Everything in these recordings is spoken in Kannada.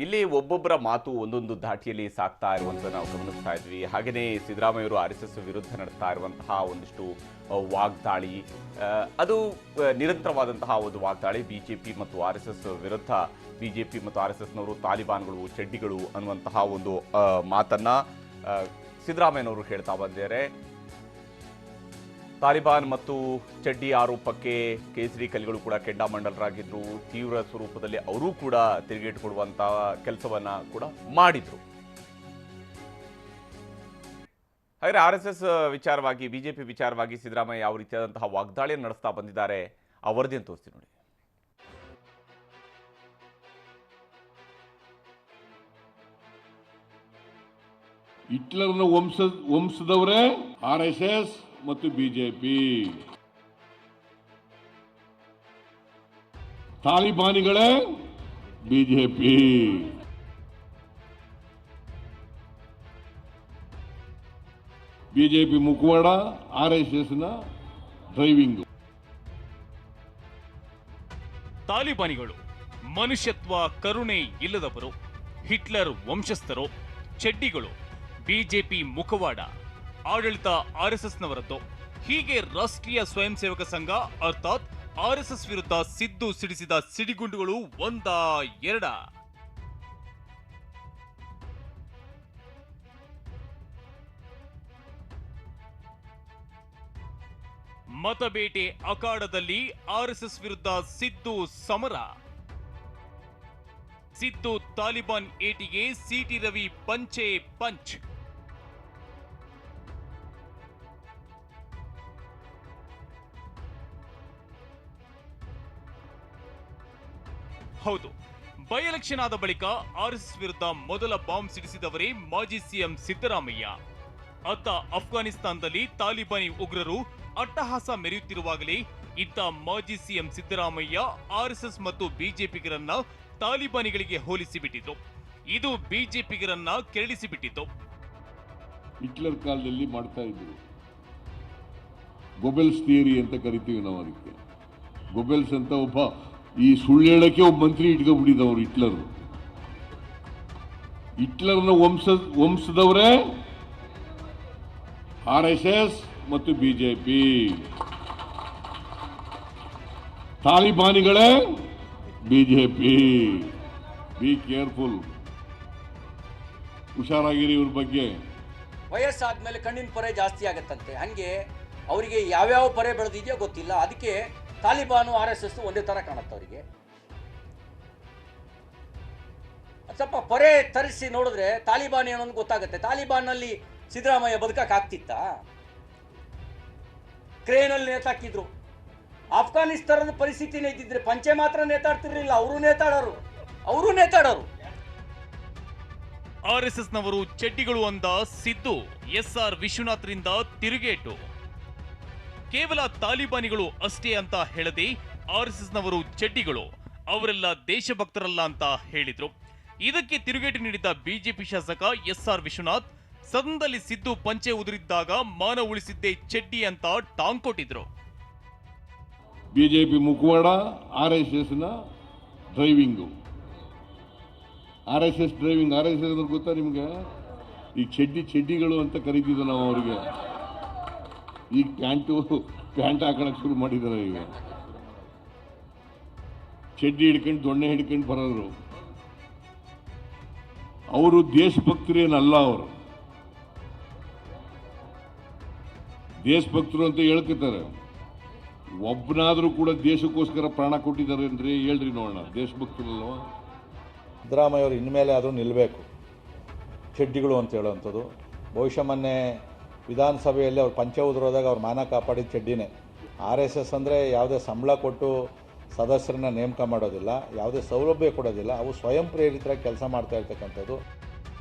ಇಲ್ಲಿ ಒಬ್ಬೊಬ್ಬರ ಮಾತು ಒಂದೊಂದು ಧಾಟಿಯಲ್ಲಿ ಸಾಕ್ತಾ ಇರುವಂತ ನಾವು ಗಮನಿಸ್ತಾ ಇದ್ವಿ. ಹಾಗೆಯೇ ಸಿದ್ದರಾಮಯ್ಯವರು RSS ವಿರುದ್ಧ ನಡೆಸ್ತಾ ಇರುವಂತಹ ಒಂದಿಷ್ಟು ವಾಗ್ದಾಳಿ, ಅದು ನಿರಂತರವಾದಂತಹ ಒಂದು ವಾಗ್ದಾಳಿ. ಬಿಜೆಪಿ ಮತ್ತು RSS ವಿರುದ್ಧ ಬಿಜೆಪಿ ಮತ್ತು RSSನವರು ತಾಲಿಬಾನ್ಗಳು, ಚಡ್ಡಿಗಳು ಅನ್ನುವಂತಹ ಒಂದು ಮಾತನ್ನ ಸಿದ್ದರಾಮಯ್ಯನವರು ಹೇಳ್ತಾ ಬಂದಿದ್ದಾರೆ. ತಾಲಿಬಾನ್ ಮತ್ತು ಚಡ್ಡಿ ಆರೋಪಕ್ಕೆ ಕೇಸರಿ ಕಲಿಗಳು ಕೂಡ ಕೆಂಡಾಮಂಡಲರಾಗಿದ್ರು. ತೀವ್ರ ಸ್ವರೂಪದಲ್ಲಿ ಅವರೂ ಕೂಡ ತಿರುಗೇಟು ಕೊಡುವಂತಹ ಕೆಲಸವನ್ನ ಕೂಡ ಮಾಡಿದ್ರು. ಹಾಗೆ RSS ವಿಚಾರವಾಗಿ, ಬಿಜೆಪಿ ವಿಚಾರವಾಗಿ ಸಿದ್ದರಾಮಯ್ಯ ಯಾವ ರೀತಿಯಾದಂತಹ ವಾಗ್ದಾಳಿಯನ್ನು ನಡೆಸ್ತಾ ಬಂದಿದ್ದಾರೆ ಆ ವರದಿಯನ್ನು ತೋರಿಸ್ತೀನಿ ನೋಡಿ. ಹಿಟ್ಲರ್ನ ವಂಶದವರೇ RSS ಮತ್ತು ಬಿಜೆಪಿ. ತಾಲಿಬಾನಿಗಳೇ ಬಿಜೆಪಿ. ಬಿಜೆಪಿ ಮುಖವಾಡ, RSSನ ಡ್ರೈವಿಂಗ್. ತಾಲಿಬಾನಿಗಳು ಮನುಷ್ಯತ್ವ, ಕರುಣೆ ಇಲ್ಲದವರು, ಹಿಟ್ಲರ್ ವಂಶಸ್ಥರು, ಚಡ್ಡಿಗಳು, ಬಿಜೆಪಿ ಮುಖವಾಡ, ಆಡಳಿತ RSSನವರದ್ದು. ಹೀಗೆ ರಾಷ್ಟ್ರೀಯ ಸ್ವಯಂ ಸೇವಕ ಸಂಘ ಅರ್ಥಾತ್ RSS ವಿರುದ್ಧ ಸಿದ್ದು ಸಿಡಿಸಿದ ಸಿಡಿಗುಂಡುಗಳು ಒಂದ ಎರಡ. ಮತಬೇಟೆ ಅಖಾಡದಲ್ಲಿ RSS ವಿರುದ್ಧ ಸಿದ್ದು ಸಮರ. ಸಿದ್ದು ತಾಲಿಬಾನ್ ಏಟಿಗೆ ಸಿಟಿ ರವಿ ಪಂಚೆ ಪಂಚ್. ಹೌದು, ಬೈ ಎಲೆಕ್ಷನ್ ಆದ ಬಳಿಕ RSS ವಿರುದ್ಧ ಮೊದಲ ಬಾಂಬ್ ಸಿಡಿಸಿದವರೇ ಮಾಜಿ ಸಿಎಂ ಸಿದ್ದರಾಮಯ್ಯ. ಅತ್ತ ಅಫ್ಘಾನಿಸ್ತಾನದಲ್ಲಿ ತಾಲಿಬಾನಿ ಉಗ್ರರು ಅಟ್ಟಹಾಸ ಮೆರೆಯುತ್ತಿರುವಾಗಲೇ ಇತ್ತ ಮಾಜಿ ಸಿಎಂ ಸಿದ್ದರಾಮಯ್ಯ RSS ಮತ್ತು ಬಿಜೆಪಿಗರನ್ನ ತಾಲಿಬಾನಿಗಳಿಗೆ ಹೋಲಿಸಿಬಿಟ್ಟಿದ್ರು. ಇದು ಬಿಜೆಪಿಗರನ್ನ ಕೆರಳಿಸಿಬಿಟ್ಟಿತ್ತು. ಹಿಟ್ಲರ್ ಕಾಲದಲ್ಲಿ ಮಾಡ್ತಾ ಇದ್ರು. ಗೊಬೆಲ್ಸ್ ಥಿಯರಿ ಅಂತ ಕರಿತೀವಿ ನಾವು ಅದಕ್ಕೆ. ಗೊಬೆಲ್ಸ್ ಅಂತ ಒಬ್ಬ ಈ ಸುಳ್ಳು ಹೇಳಕ್ಕೆ ಒಬ್ಬ ಮಂತ್ರಿ ಇಟ್ಕೊಂಡ್ಬಿಟ್ಟಿದ್ದವರು ಹಿಟ್ಲರ್. ಹಿಟ್ಲರ್ನ ವಂಶದವರೇ RSS ಮತ್ತು ಬಿಜೆಪಿ. ತಾಲಿಬಾನಿಗಳೇ ಬಿಜೆಪಿ. ಬಿ ಕೇರ್ಫುಲ್, ಹುಷಾರಾಗಿರಿ ಇವ್ರ ಬಗ್ಗೆ. ವಯಸ್ಸಾದ್ಮೇಲೆ ಕಣ್ಣಿನ ಪೊರೆ ಜಾಸ್ತಿ ಆಗತ್ತಂತೆ. ಹಂಗೆ ಅವರಿಗೆ ಯಾವ್ಯಾವ ಪೊರೆ ಬೆಳೆದಿದೆಯೋ ಗೊತ್ತಿಲ್ಲ. ಅದಕ್ಕೆ ತಾಲಿಬಾನು RSS ಒಂದೇ ತರ ಕಾಣುತ್ತೆ ಅವರಿಗೆ. ಸ್ವಲ್ಪ ಪೊರೆ ತರಿಸಿ ನೋಡಿದ್ರೆ ತಾಲಿಬಾನ್ ಏನೋ ಗೊತ್ತಾಗುತ್ತೆ. ತಾಲಿಬಾನ್ನಲ್ಲಿ ಸಿದ್ದರಾಮಯ್ಯ ಬದುಕಕ್ಕೆ ಆಗ್ತಿತ್ತ? ಕ್ರೇನಲ್ಲಿ ನೇತಾಕಿದ್ರು. ಆಫ್ಘಾನಿಸ್ತಾನದ ಪರಿಸ್ಥಿತಿನೇ ಇದ್ದಿದ್ರೆ ಪಂಚೆ ಮಾತ್ರ ನೇತಾಡ್ತಿರ್ಲಿಲ್ಲ, ಅವರು ನೇತಾಡೋರು. RSSನವರು ಚಡ್ಡಿಗಳು ಅಂದ ಸಿದ್ದು SR ವಿಶ್ವನಾಥ್ರಿಂದ ತಿರುಗೇಟು. ಕೇವಲ ತಾಲಿಬಾನಿಗಳು ಅಷ್ಟೇ ಅಂತ ಹೇಳದೆ RSSನವರು ಚಡ್ಡಿಗಳು, ಅವರೆಲ್ಲ ದೇಶಭಕ್ತರಲ್ಲ ಅಂತ ಹೇಳಿದ್ರು. ಇದಕ್ಕೆ ತಿರುಗೇಟು ನೀಡಿದ ಬಿಜೆಪಿ ಶಾಸಕ SR ವಿಶ್ವನಾಥ್ ಸದನದಲ್ಲಿ ಸಿದ್ದು ಪಂಚೆ ಉದುರಿದ್ದಾಗ ಮಾನ ಉಳಿಸಿದ್ದೇ ಚಡ್ಡಿ ಅಂತ ಟಾಂಗ್ ಕೊಟ್ಟಿದ್ರು. ಬಿಜೆಪಿ ಮುಖವಾಡ, RSSನ ಡ್ರೈವಿಂಗು. RSS driving. RSS ಅಂದ್ರೆ ಗೊತ್ತಾ ನಿಮ್ಗೆ? ಈ ಚಡ್ಡಿಗಳು ಅಂತ ಕರಿತಿದ್ದ ನಾವು ಅವರಿಗೆ. ಈಗ ಪ್ಯಾಂಟ್ ಹಾಕೊಳಕ್ ಶುರು ಮಾಡಿದ್ದಾರೆ. ಈಗ ಚಡ್ಡಿ ಹಿಡ್ಕೊಂಡು ದೊಣ್ಣೆ ಹಿಡ್ಕೊಂಡು ಬರೋರು. ಅವರು ದೇಶಭಕ್ತರೇನಲ್ಲ. ಅವರು ದೇಶಭಕ್ತರು ಅಂತ ಹೇಳ್ಕೊತಾರೆ. ಒಬ್ಬನಾದ್ರೂ ಕೂಡ ದೇಶಕ್ಕೋಸ್ಕರ ಪ್ರಾಣ ಕೊಟ್ಟಿದ್ದಾರೆ ಅಂದ್ರೆ ಹೇಳ್ರಿ ನೋಡೋಣ. ದೇಶಭಕ್ತರಲ್ವ? ಸಿದ್ದರಾಮಯ್ಯ ಅವರು ಇನ್ಮೇಲೆ ಅದು ನಿಲ್ಲಬೇಕು, ಚಡ್ಡಿಗಳು ಅಂತ ಹೇಳುವಂಥದ್ದು. ಬಹುಶಃ ಮೊನ್ನೆ ವಿಧಾನಸಭೆಯಲ್ಲಿ ಅವ್ರು ಪಂಚೆ ಉದುರೋದಾಗ ಅವ್ರ ಮಾನ ಕಾಪಾಡಿದ ಚಡ್ಡಿನೇ. RSS ಅಂದರೆ ಯಾವುದೇ ಸಂಬಳ ಕೊಟ್ಟು ಸದಸ್ಯರನ್ನ ನೇಮಕ ಮಾಡೋದಿಲ್ಲ, ಯಾವುದೇ ಸೌಲಭ್ಯ ಕೊಡೋದಿಲ್ಲ. ಅವು ಸ್ವಯಂ ಪ್ರೇರಿತರಾಗಿ ಕೆಲಸ ಮಾಡ್ತಾ ಇರ್ತಕ್ಕಂಥದ್ದು.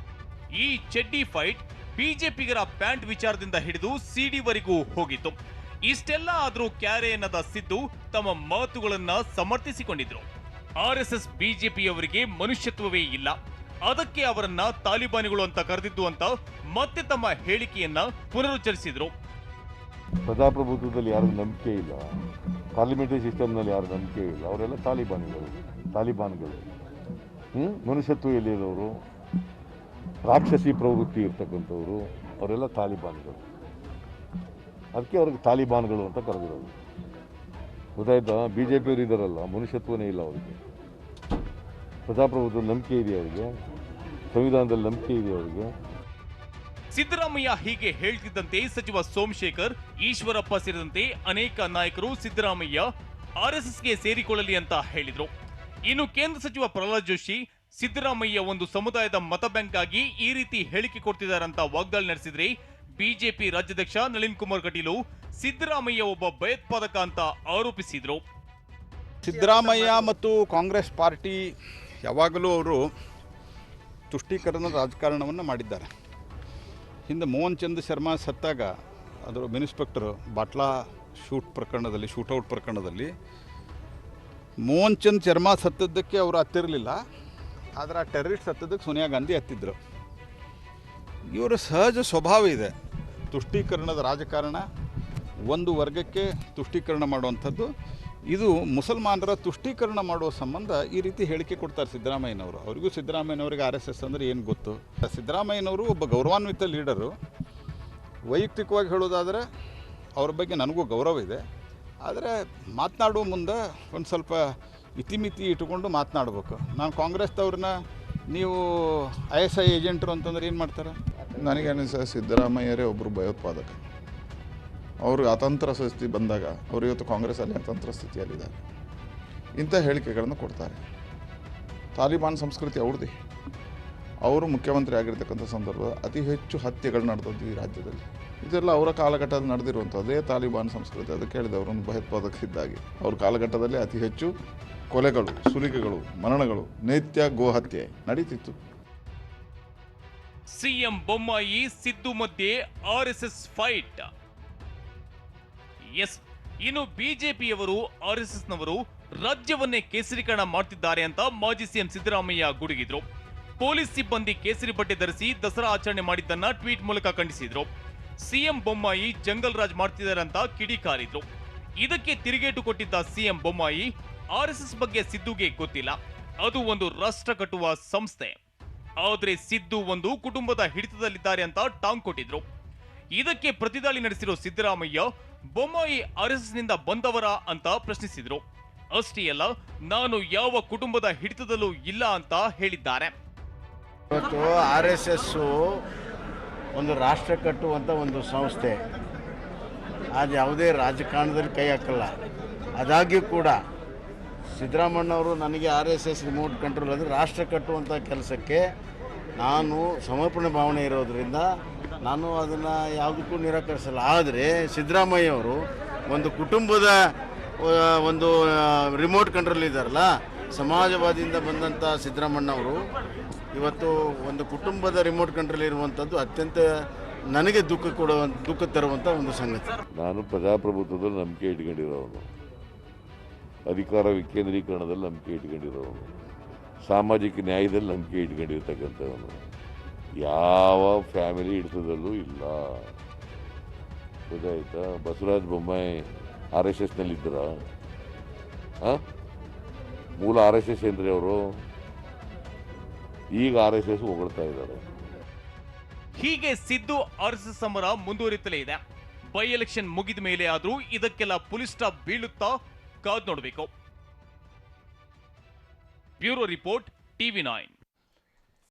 ಈ ಚಡ್ಡಿ ಫೈಟ್ ಬಿಜೆಪಿಗರ ಪ್ಯಾಂಟ್ ವಿಚಾರದಿಂದ ಹಿಡಿದು ಸಿಡಿವರೆಗೂ ಹೋಗಿತ್ತು. ಇಷ್ಟೆಲ್ಲ ಆದ್ರೂ ಕ್ಯಾರೆ ಎನ್ನದ ಸಿದ್ದು ತಮ್ಮ ಮಾತುಗಳನ್ನ ಸಮರ್ಥಿಸಿಕೊಂಡಿದ್ರು. RSS ಬಿಜೆಪಿಯವರಿಗೆ ಮನುಷ್ಯತ್ವವೇ ಇಲ್ಲ, ಅದಕ್ಕೆ ಅವರನ್ನ ತಾಲಿಬಾನಿಗಳು ಅಂತ ಕರೆದಿದ್ದು ಅಂತ ಮತ್ತೆ ತಮ್ಮ ಹೇಳಿಕೆಯನ್ನ ಪುನರುಚ್ಚರಿಸಿದ್ರು. ಪ್ರಜಾಪ್ರಭುತ್ವದಲ್ಲಿ ಯಾರು ನಂಬಿಕೆ ಇಲ್ಲ, ಪಾರ್ಲಿಮೆಂಟರಿ ಸಿಸ್ಟಮ್ನಲ್ಲಿ ಯಾರು ನಂಬಿಕೆ ಇಲ್ಲ, ಅವರೆಲ್ಲ ತಾಲಿಬಾನ್ಗಳು. ಮನುಷ್ಯತ್ವ ಎಲ್ಲಿರೋರು, ರಾಕ್ಷಸಿ ಪ್ರವೃತ್ತಿ ಇರ್ತಕ್ಕಂಥವ್ರು ಅವರೆಲ್ಲ ತಾಲಿಬಾನ್ಗಳು. ಅದಕ್ಕೆ ಅವ್ರಿಗೆ ತಾಲಿಬಾನ್ಗಳು ಅಂತ ಕರೆದಿರೋದು. ಗೊತ್ತಾಯ್ತಾ? BJP ಇದ್ದಾರಲ್ಲ, ಮನುಷ್ಯತ್ವನೇ ಇಲ್ಲ ಅವರಿಗೆ. ಪ್ರಜಾಪ್ರಭುತ್ವದ ನಂಬಿಕೆ ಇದೆ ಅವರಿಗೆ, ಸಂವಿಧಾನದಲ್ಲಿ ನಂಬಿಕೆ ಇದೆ ಅವರಿಗೆ. ಸಿದ್ದರಾಮಯ್ಯ ಹೀಗೆ ಹೇಳ್ತಿದ್ದಂತೆ ಸಚಿವ ಸೋಮಶೇಖರ್, ಈಶ್ವರಪ್ಪ ಸೇರಿದಂತೆ ಅನೇಕ ನಾಯಕರು ಸಿದ್ದರಾಮಯ್ಯ ಆರ್ಎಸ್ಎಸ್ಗೆ ಸೇರಿಕೊಳ್ಳಲಿ ಅಂತ ಹೇಳಿದ್ರು. ಇನ್ನು ಕೇಂದ್ರ ಸಚಿವ ಪ್ರಹ್ಲಾದ್ ಜೋಶಿ, ಸಿದ್ದರಾಮಯ್ಯ ಒಂದು ಸಮುದಾಯದ ಮತ ಬ್ಯಾಂಕ್ ಆಗಿ ಈ ರೀತಿ ಹೇಳಿಕೆ ಕೊಡ್ತಿದ್ದಾರಂತ ವಾಗ್ದಾಳಿ ನಡೆಸಿದ್ರೆ, ಬಿಜೆಪಿ ರಾಜ್ಯಾಧ್ಯಕ್ಷ ನಳಿನ್ ಕುಮಾರ್ ಕಟೀಲು ಸಿದ್ದರಾಮಯ್ಯ ಒಬ್ಬ ಭಯೋತ್ಪಾದಕ ಅಂತ ಆರೋಪಿಸಿದ್ರು. ಸಿದ್ದರಾಮಯ್ಯ ಮತ್ತು ಕಾಂಗ್ರೆಸ್ ಪಾರ್ಟಿ ಯಾವಾಗಲೂ ಅವರು ತುಷ್ಟೀಕರಣದ ರಾಜಕಾರಣವನ್ನು ಮಾಡಿದ್ದಾರೆ. ಹಿಂದೆ ಮೋಹನ್ ಚಂದ್ ಶರ್ಮಾ ಸತ್ತಾಗ ಅದರ ಇನ್ಸ್ಪೆಕ್ಟರ್ ಬಾಟ್ಲಾ ಶೂಟೌಟ್ ಪ್ರಕರಣದಲ್ಲಿ ಮೋಹನ್ ಚಂದ್ ಶರ್ಮಾ ಸತ್ತದ್ದಕ್ಕೆ ಅವರು ಹತ್ತಿರಲಿಲ್ಲ, ಆದರೆ ಆ ಟೆರರಿಸ್ಟ್ ಸತ್ತದಕ್ಕೆ ಸೋನಿಯಾ ಗಾಂಧಿ ಹತ್ತಿದ್ರು. ಇವರ ಸಹಜ ಸ್ವಭಾವ ಇದೆ ತುಷ್ಟೀಕರಣದ ರಾಜಕಾರಣ, ಒಂದು ವರ್ಗಕ್ಕೆ ತುಷ್ಟೀಕರಣ ಮಾಡುವಂಥದ್ದು. ಇದು ಮುಸಲ್ಮಾನರ ತುಷ್ಟೀಕರಣ ಮಾಡುವ ಸಂಬಂಧ ಈ ರೀತಿ ಹೇಳಿಕೆ ಕೊಡ್ತಾರೆ ಸಿದ್ದರಾಮಯ್ಯನವರು. ಅವರಿಗೂ ಸಿದ್ದರಾಮಯ್ಯನವರಿಗೆ RSS ಅಂದರೆ ಏನು ಗೊತ್ತು. ಸಿದ್ದರಾಮಯ್ಯನವರು ಒಬ್ಬ ಗೌರವಾನ್ವಿತ ಲೀಡರು. ವೈಯಕ್ತಿಕವಾಗಿ ಹೇಳೋದಾದರೆ ಅವ್ರ ಬಗ್ಗೆ ನನಗೂ ಗೌರವ ಇದೆ, ಆದರೆ ಮಾತನಾಡುವ ಮುಂದೆ ಒಂದು ಸ್ವಲ್ಪ ಇತಿಮಿತಿ ಇಟ್ಟುಕೊಂಡು ಮಾತನಾಡಬೇಕು. ನಾನು ಕಾಂಗ್ರೆಸ್ದವ್ರನ್ನ ನೀವು ISI ಏಜೆಂಟರು ಅಂತಂದ್ರೆ ಏನು ಮಾಡ್ತಾರೆ? ನನಗೆ ಅನಿಸ ಸಿದ್ದರಾಮಯ್ಯರೇ ಒಬ್ಬರು ಭಯೋತ್ಪಾದಕ. ಅವರು ಅತಂತ್ರ ಸ್ಥಿತಿ ಬಂದಾಗ ಅವರು ಇವತ್ತು ಕಾಂಗ್ರೆಸ್ಸಲ್ಲಿ ಅತಂತ್ರ ಸ್ಥಿತಿಯಲ್ಲಿದ್ದಾರೆ. ಇಂಥ ಹೇಳಿಕೆಗಳನ್ನು ಕೊಡ್ತಾರೆ. ತಾಲಿಬಾನ್ ಸಂಸ್ಕೃತಿ ಅವ್ರದ್ದೇ. ಅವರು ಮುಖ್ಯಮಂತ್ರಿ ಆಗಿರ್ತಕ್ಕಂಥ ಸಂದರ್ಭ ಅತಿ ಹೆಚ್ಚು ಹತ್ಯೆಗಳು ನಡೆದದ್ದು ಈ ರಾಜ್ಯದಲ್ಲಿ. ಇದೆಲ್ಲ ಅವರ ಕಾಲಘಟ್ಟದಲ್ಲಿ ನಡೆದಿರುವಂಥದ್ದೇ ತಾಲಿಬಾನ್ ಸಂಸ್ಕೃತಿ. ಅದಕ್ಕೆ ಹೇಳಿದೆ ಅವರೊಂದು ಭಯೋತ್ಪಾದಕ ಇದ್ದಾಗಿ. ಅವ್ರ ಕಾಲಘಟ್ಟದಲ್ಲಿ ಅತಿ ಹೆಚ್ಚು ಕೊಲೆಗಳು, ಸುಲಿಗೆಗಳು, ಮರಣಗಳು, ನಿತ್ಯ ಗೋಹತ್ಯೆ ನಡೀತಿತ್ತು. ಸಿಎಂ ಬೊಮ್ಮಾಯಿ ಸಿದ್ದು ಮಧ್ಯೆ RSS ಫೈಟ್. ಎಸ್, ಇನ್ನು ಬಿಜೆಪಿಯವರು RSSನವರು ರಾಜ್ಯವನ್ನೇ ಕೇಸರೀಕರಣ ಮಾಡ್ತಿದ್ದಾರೆ ಅಂತ ಮಾಜಿ ಸಿಎಂ ಸಿದ್ದರಾಮಯ್ಯ ಗುಡುಗಿದ್ರು. ಪೊಲೀಸ್ ಸಿಬ್ಬಂದಿ ಕೇಸರಿ ಬಟ್ಟೆ ಧರಿಸಿ ದಸರಾ ಆಚರಣೆ ಮಾಡಿದ್ದನ್ನ ಟ್ವೀಟ್ ಮೂಲಕ ಖಂಡಿಸಿದ್ರು. ಸಿಎಂ ಬೊಮ್ಮಾಯಿ ಜಂಗಲ್ ರಾಜ್ ಮಾಡ್ತಿದ್ದಾರೆ ಅಂತ ಕಿಡಿಕಾರಿದ್ರು. ಇದಕ್ಕೆ ತಿರುಗೇಟು ಕೊಟ್ಟಿದ್ದ ಸಿಎಂ ಬೊಮ್ಮಾಯಿ, RSS ಬಗ್ಗೆ ಸಿದ್ದುಗೆ ಗೊತ್ತಿಲ್ಲ, ಅದು ಒಂದು ರಾಷ್ಟ್ರ ಕಟ್ಟುವ ಸಂಸ್ಥೆ, ಆದ್ರೆ ಸಿದ್ದು ಒಂದು ಕುಟುಂಬದ ಹಿಡಿತದಲ್ಲಿದ್ದಾರೆ ಅಂತ ಟಾಂಗ್ ಕೊಟ್ಟಿದ್ರು. ಇದಕ್ಕೆ ಪ್ರತಿದಾಳಿ ನಡೆಸಿರೋ ಸಿದ್ದರಾಮಯ್ಯ, ಬೊಮ್ಮಾಯಿ RSSನಿಂದ ಬಂದವರ ಅಂತ ಪ್ರಶ್ನಿಸಿದ್ರು. ಅಷ್ಟೇ ಅಲ್ಲ, ನಾನು ಯಾವ ಕುಟುಂಬದ ಹಿಡಿತದಲ್ಲೂ ಇಲ್ಲ ಅಂತ ಹೇಳಿದ್ದಾರೆ. ಇವತ್ತು RSS ಒಂದು ರಾಷ್ಟ್ರ ಕಟ್ಟುವಂಥ ಒಂದು ಸಂಸ್ಥೆ, ಅದು ಯಾವುದೇ ರಾಜಕಾರಣದಲ್ಲಿ ಕೈ ಹಾಕಲ್ಲ. ಆದಾಗ್ಯೂ ಕೂಡ ಸಿದ್ದರಾಮಣ್ಣವರು ನನಗೆ RSS ರಿಮೋಟ್ ಕಂಟ್ರೋಲ್ ಅಂದರೆ ರಾಷ್ಟ್ರ ಕಟ್ಟುವಂಥ ಕೆಲಸಕ್ಕೆ ನಾನು ಸಮರ್ಪಣೆ ಭಾವನೆ ಇರೋದರಿಂದ ನಾನು ಅದನ್ನು ಯಾವುದಕ್ಕೂ ನಿರಾಕರಿಸಲ್ಲ. ಆದರೆ ಸಿದ್ದರಾಮಯ್ಯವರು ಒಂದು ಕುಟುಂಬದ ಒಂದು ರಿಮೋಟ್ ಕಂಟ್ರೋಲ್ ಇದ್ದಾರಲ್ಲ, ಸಮಾಜವಾದಿಯಿಂದ ಬಂದಂಥ ಸಿದ್ದರಾಮಣ್ಣವರು ಇವತ್ತು ಒಂದು ಕುಟುಂಬದ ರಿಮೋಟ್ ಕಂಟ್ರೋಲ್ ಇರುವಂಥದ್ದು ಅತ್ಯಂತ ನನಗೆ ದುಃಖ ತರುವಂಥ ಒಂದು ಸಂಗತಿ. ನಾನು ಪ್ರಜಾಪ್ರಭುತ್ವದಲ್ಲಿ ನಂಬಿಕೆ ಇಟ್ಕೊಂಡಿರೋನು, ಅಧಿಕಾರ ವಿಕೇಂದ್ರೀಕರಣದಲ್ಲಿ ನಂಬಿಕೆ ಇಟ್ಕೊಂಡಿರೋನು, ಸಾಮಾಜಿಕ ನ್ಯಾಯದಲ್ಲಿ ನಂಬಿಕೆ ಇಟ್ಕೊಂಡಿರ್ತಕ್ಕಂಥವನು. ಯಾವ ಫ್ಯಾಮಿಲಿ ಹಿಡಿತದಲ್ಲೂ ಇಲ್ಲ. ಗೊತ್ತಾಯ್ತಾ? ಬಸವರಾಜ ಬೊಮ್ಮಾಯಿ RSSನಲ್ಲಿದ್ದರ? ಮೂಲ RSS ಏನ್ರಿ ಅವರು? ಈಗ RSS ಹೊಗಳ್ತಾ ಇದ್ದಾರೆ. ಹೀಗೆ ಸಿದ್ದು RSS ಸಮರ ಮುಂದುವರಿತಲೇ ಇದೆ. ಬೈ ಎಲೆಕ್ಷನ್ ಮುಗಿದ ಮೇಲೆ ಆದ್ರೂ ಇದಕ್ಕೆಲ್ಲ ಪುಲಿ ಸ್ಟಾಪ್ ಬೀಳುತ್ತಾ ಕಾದ್ ನೋಡಬೇಕು. Bureau report, TV9.